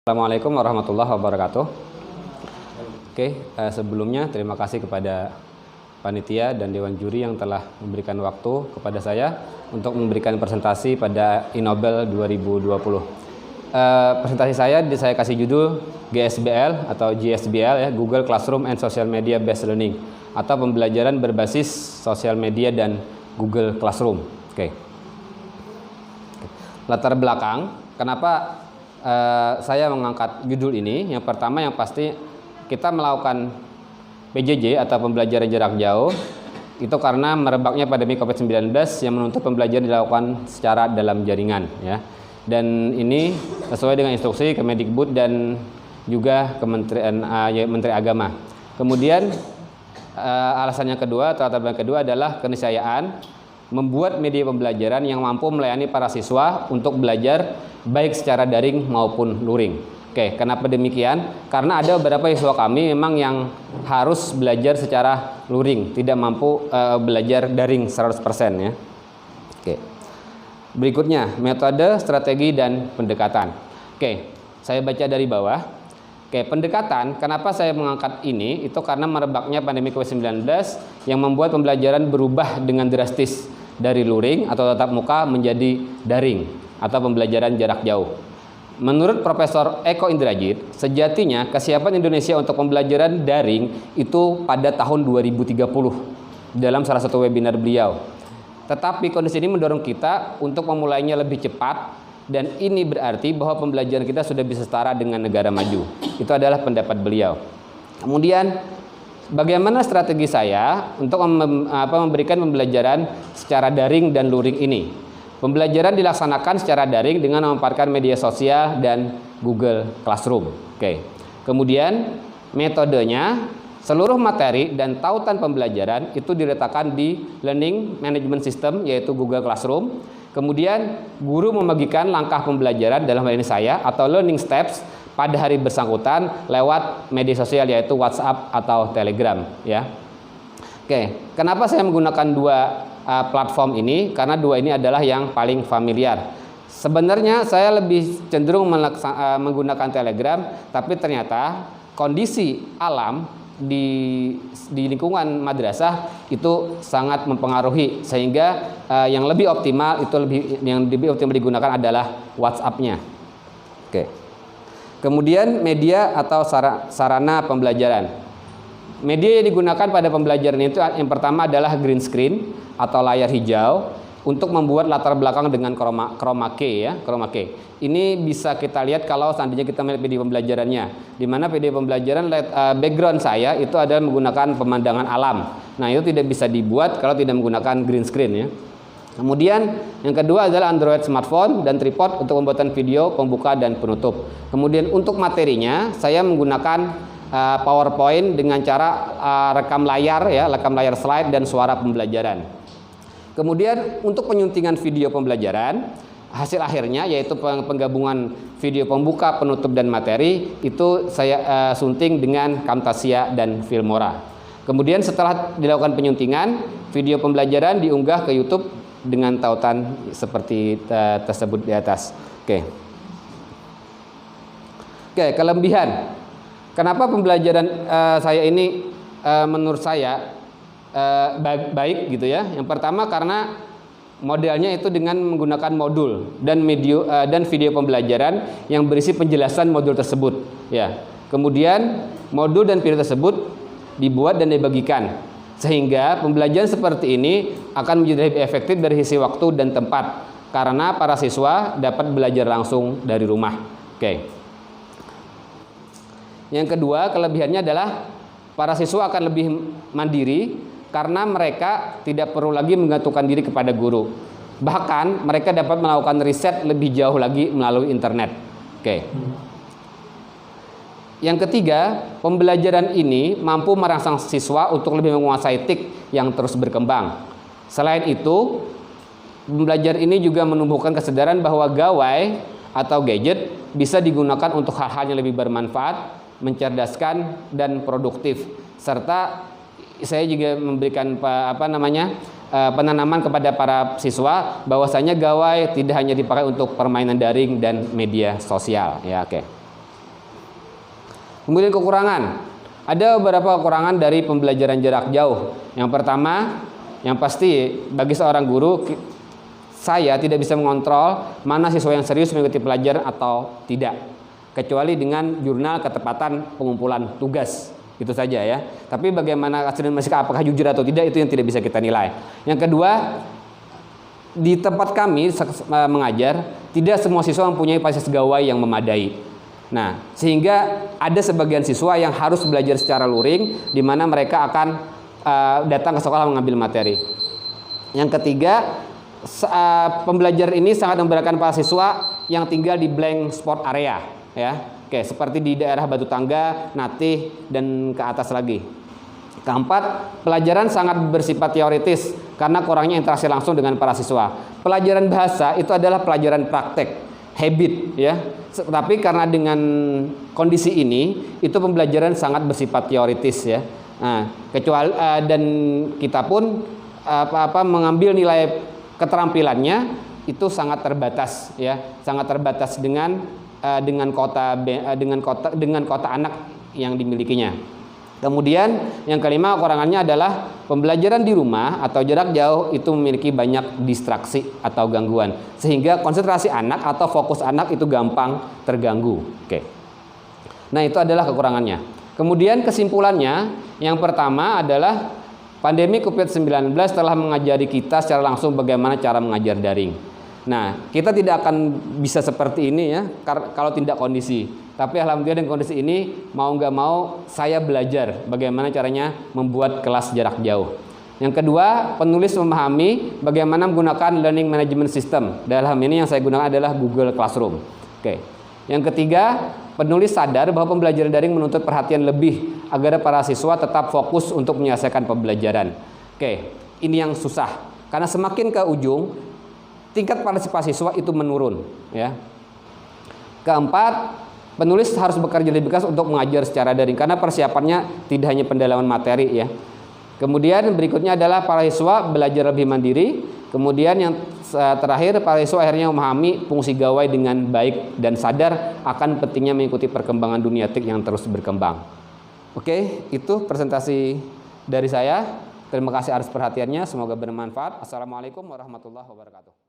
Assalamualaikum warahmatullahi wabarakatuh. Sebelumnya terima kasih kepada panitia dan dewan juri yang telah memberikan waktu kepada saya untuk memberikan presentasi pada Innobel 2020. Presentasi saya kasih judul GSBL atau GSBL ya, Google Classroom and Social Media Based Learning, atau pembelajaran berbasis sosial media dan Google Classroom. Latar belakang kenapa saya mengangkat judul ini. Yang pertama, yang pasti kita melakukan PJJ atau pembelajaran jarak jauh itu karena merebaknya pandemi COVID-19 yang menuntut pembelajaran dilakukan secara dalam jaringan ya. Dan ini sesuai dengan instruksi Kemendikbud dan juga Kementerian Menteri Agama. Kemudian alasan yang kedua atau latar belakang kedua adalah keniscayaan membuat media pembelajaran yang mampu melayani para siswa untuk belajar baik secara daring maupun luring. Kenapa demikian? Karena ada beberapa siswa kami memang yang harus belajar secara luring, tidak mampu belajar daring 100% ya. Berikutnya, metode, strategi, dan pendekatan. Saya baca dari bawah. Pendekatan, kenapa saya mengangkat ini? Itu karena merebaknya pandemi COVID-19 yang membuat pembelajaran berubah dengan drastis dari luring atau tatap muka menjadi daring atau pembelajaran jarak jauh. Menurut Profesor Eko Indrajit, sejatinya kesiapan Indonesia untuk pembelajaran daring itu pada tahun 2030 dalam salah satu webinar beliau. Tetapi kondisi ini mendorong kita untuk memulainya lebih cepat, dan ini berarti bahwa pembelajaran kita sudah bisa setara dengan negara maju. Itu adalah pendapat beliau. Kemudian bagaimana strategi saya untuk memberikan pembelajaran secara daring dan luring ini? Pembelajaran dilaksanakan secara daring dengan memanfaatkan media sosial dan Google Classroom. Kemudian metodenya, seluruh materi dan tautan pembelajaran itu diletakkan di Learning Management System yaitu Google Classroom. Kemudian guru membagikan langkah pembelajaran, dalam hal ini saya, atau learning steps pada hari bersangkutan lewat media sosial yaitu WhatsApp atau Telegram ya. Kenapa saya menggunakan dua platform ini? Karena dua ini adalah yang paling familiar. Sebenarnya saya lebih cenderung menggunakan Telegram, tapi ternyata kondisi alam di lingkungan madrasah itu sangat mempengaruhi, sehingga yang lebih optimal digunakan adalah WhatsApp-nya. Kemudian media atau sarana pembelajaran. Media yang digunakan pada pembelajaran itu yang pertama adalah green screen atau layar hijau untuk membuat latar belakang dengan chroma key ya, chroma key. Ini bisa kita lihat kalau seandainya kita melihat video pembelajarannya, di mana video pembelajaran background saya itu adalah menggunakan pemandangan alam. Nah, itu tidak bisa dibuat kalau tidak menggunakan green screen ya. Kemudian yang kedua adalah Android smartphone dan tripod untuk pembuatan video pembuka dan penutup. Kemudian untuk materinya saya menggunakan PowerPoint dengan cara rekam layar slide dan suara pembelajaran. Kemudian untuk penyuntingan video pembelajaran, hasil akhirnya yaitu penggabungan video pembuka, penutup, dan materi itu saya sunting dengan Camtasia dan Filmora. Kemudian setelah dilakukan penyuntingan, video pembelajaran diunggah ke YouTube dengan tautan seperti tersebut di atas. Kelebihan. Kenapa pembelajaran saya ini menurut saya baik gitu ya. Yang pertama karena modelnya itu dengan menggunakan modul dan video pembelajaran yang berisi penjelasan modul tersebut ya. Kemudian modul dan video tersebut dibuat dan dibagikan, sehingga pembelajaran seperti ini akan menjadi lebih efektif dari sisi waktu dan tempat karena para siswa dapat belajar langsung dari rumah. Yang kedua, kelebihannya adalah para siswa akan lebih mandiri karena mereka tidak perlu lagi menggantungkan diri kepada guru. Bahkan mereka dapat melakukan riset lebih jauh lagi melalui internet. Yang ketiga, pembelajaran ini mampu merangsang siswa untuk lebih menguasai TIK yang terus berkembang. Selain itu, pembelajaran ini juga menumbuhkan kesadaran bahwa gawai atau gadget bisa digunakan untuk hal-hal yang lebih bermanfaat, mencerdaskan, dan produktif. Serta saya juga memberikan penanaman kepada para siswa bahwasanya gawai tidak hanya dipakai untuk permainan daring dan media sosial ya. Kemudian kekurangan. Ada beberapa kekurangan dari pembelajaran jarak jauh. Yang pertama, yang pasti bagi seorang guru, saya tidak bisa mengontrol mana siswa yang serius mengikuti pelajaran atau tidak, kecuali dengan jurnal ketepatan pengumpulan tugas. Itu saja ya. Tapi bagaimana hasil mereka, apakah jujur atau tidak, itu yang tidak bisa kita nilai. Yang kedua, di tempat kami mengajar, tidak semua siswa mempunyai fasilitas gawai yang memadai. Nah, sehingga ada sebagian siswa yang harus belajar secara luring, di mana mereka akan datang ke sekolah mengambil materi. Yang ketiga, pembelajaran ini sangat memberatkan para siswa yang tinggal di blank spot area, ya. Oke, seperti di daerah Batu Tangga, Natih, dan ke atas lagi. Keempat, pelajaran sangat bersifat teoritis karena kurangnya interaksi langsung dengan para siswa. Pelajaran bahasa itu adalah pelajaran praktek, habit, ya. Tapi karena dengan kondisi ini, itu pembelajaran sangat bersifat teoritis, ya. Nah, kecuali dan kita pun mengambil nilai keterampilannya itu sangat terbatas, ya, sangat terbatas dengan kota anak yang dimilikinya. Kemudian yang kelima, kekurangannya adalah pembelajaran di rumah atau jarak jauh itu memiliki banyak distraksi atau gangguan, sehingga konsentrasi anak atau fokus anak itu gampang terganggu. Oke. Nah, itu adalah kekurangannya. Kemudian kesimpulannya, yang pertama adalah pandemi COVID-19 telah mengajari kita secara langsung bagaimana cara mengajar daring. Nah, kita tidak akan bisa seperti ini ya kalau tidak kondisi. Tapi alhamdulillah dengan kondisi ini, mau nggak mau saya belajar bagaimana caranya membuat kelas jarak jauh. Yang kedua, penulis memahami bagaimana menggunakan learning management system. Dalam ini yang saya gunakan adalah Google Classroom. Oke. Yang ketiga, penulis sadar bahwa pembelajaran daring menuntut perhatian lebih agar para siswa tetap fokus untuk menyelesaikan pembelajaran. Oke, ini yang susah. Karena semakin ke ujung, tingkat partisipasi siswa itu menurun, ya. Keempat, penulis harus bekerja lebih keras untuk mengajar secara daring karena persiapannya tidak hanya pendalaman materi, ya. Kemudian berikutnya adalah para siswa belajar lebih mandiri. Kemudian yang terakhir, para siswa akhirnya memahami fungsi gawai dengan baik dan sadar akan pentingnya mengikuti perkembangan dunia TIK yang terus berkembang. Oke, itu presentasi dari saya. Terima kasih atas perhatiannya, semoga bermanfaat. Assalamualaikum warahmatullahi wabarakatuh.